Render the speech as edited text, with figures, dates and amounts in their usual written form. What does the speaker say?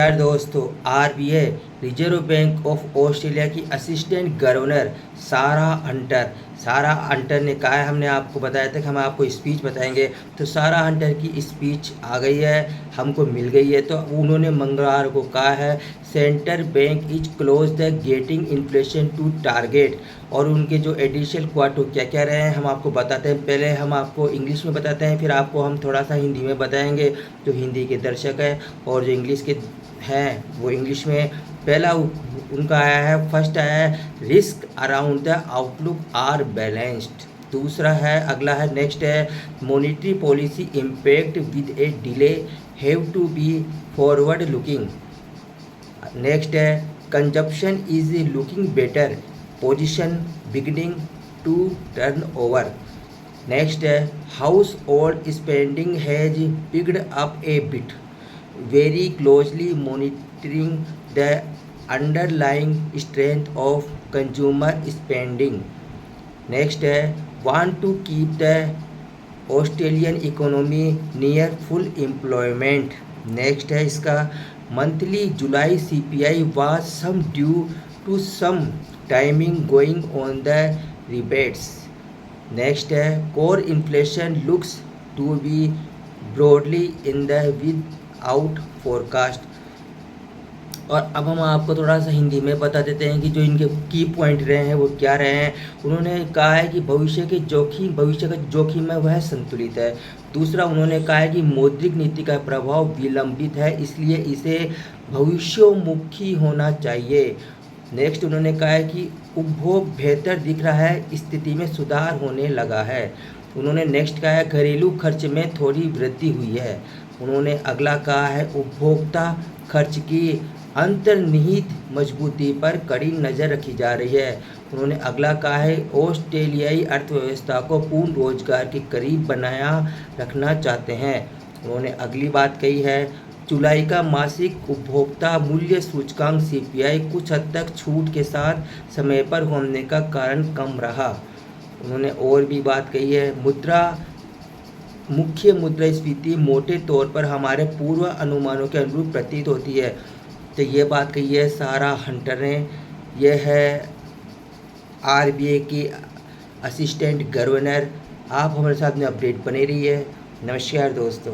यार दोस्तों, RBI reserve bank of Australia की असिस्टेंट गवर्नर सारा हंटर ने कहा है। हमने आपको बताया था कि हम आपको स्पीच बताएंगे, तो सारा हंटर की स्पीच आ गई है, हमको मिल गई है। तो उन्होंने मंगलवार को कहा है central bank is close the getting inflation to target. और उनके जो एडिशनल क्वार्टर क्या कह रहे हैं हम आपको बताते हैं। पहले हम आपको इंग्लिश में बताते हैं, फिर आपको हम थोड़ा सा हिंदी में बताएंगे। जो हिंदी के दर्शक हैं और जो इंग्लिश के हैं वो इंग्लिश में। पहला उनका आया है, फर्स्ट आया है risk around the outlook are balanced. दूसरा है, अगला है, नेक्स्ट है monetary policy impact with a delay have to be forward looking. Next है consumption is looking better position beginning to turn over. Next है household spending has picked up a bit very closely monitoring the underlying strength of consumer spending. Next है want to keep the Australian economy near full employment. Next है इसका monthly July CPI was some due to some timing going on the rebates. Next है core inflation looks to be broadly in the without forecast। और अब हम आपको थोड़ा सा हिंदी में बता देते हैं कि जो इनके की पॉइंट रहे हैं वो क्या रहे हैं। उन्होंने कहा है कि भविष्य का जोखिम है वह संतुलित है। दूसरा उन्होंने कहा है कि मौद्रिक नीति का प्रभाव विलंबित है, इसलिए इसे भविष्योन्मुखी होना चाहिए। नेक्स्ट उन्होंने कहा है कि उपभोग बेहतर दिख रहा है, स्थिति में सुधार होने लगा है। उन्होंने नेक्स्ट कहा है घरेलू खर्च में थोड़ी वृद्धि हुई है। उन्होंने अगला कहा है उपभोक्ता खर्च की अंतर्निहित मजबूती पर कड़ी नज़र रखी जा रही है। उन्होंने अगला कहा है ऑस्ट्रेलियाई अर्थव्यवस्था को पूर्ण रोजगार के करीब बनाया रखना चाहते हैं। उन्होंने अगली बात कही है जुलाई का मासिक उपभोक्ता मूल्य सूचकांक सीपीआई कुछ हद तक छूट के साथ समय पर होने का कारण कम रहा। उन्होंने और भी बात कही है मुख्य मुद्रास्फीति मोटे तौर पर हमारे पूर्व अनुमानों के अनुरूप प्रतीत होती है। तो ये बात कही है सारा हंटर ने। यह है आरबीआई की असिस्टेंट गवर्नर। आप हमारे साथ में अपडेट बने रहिए। नमस्कार दोस्तों।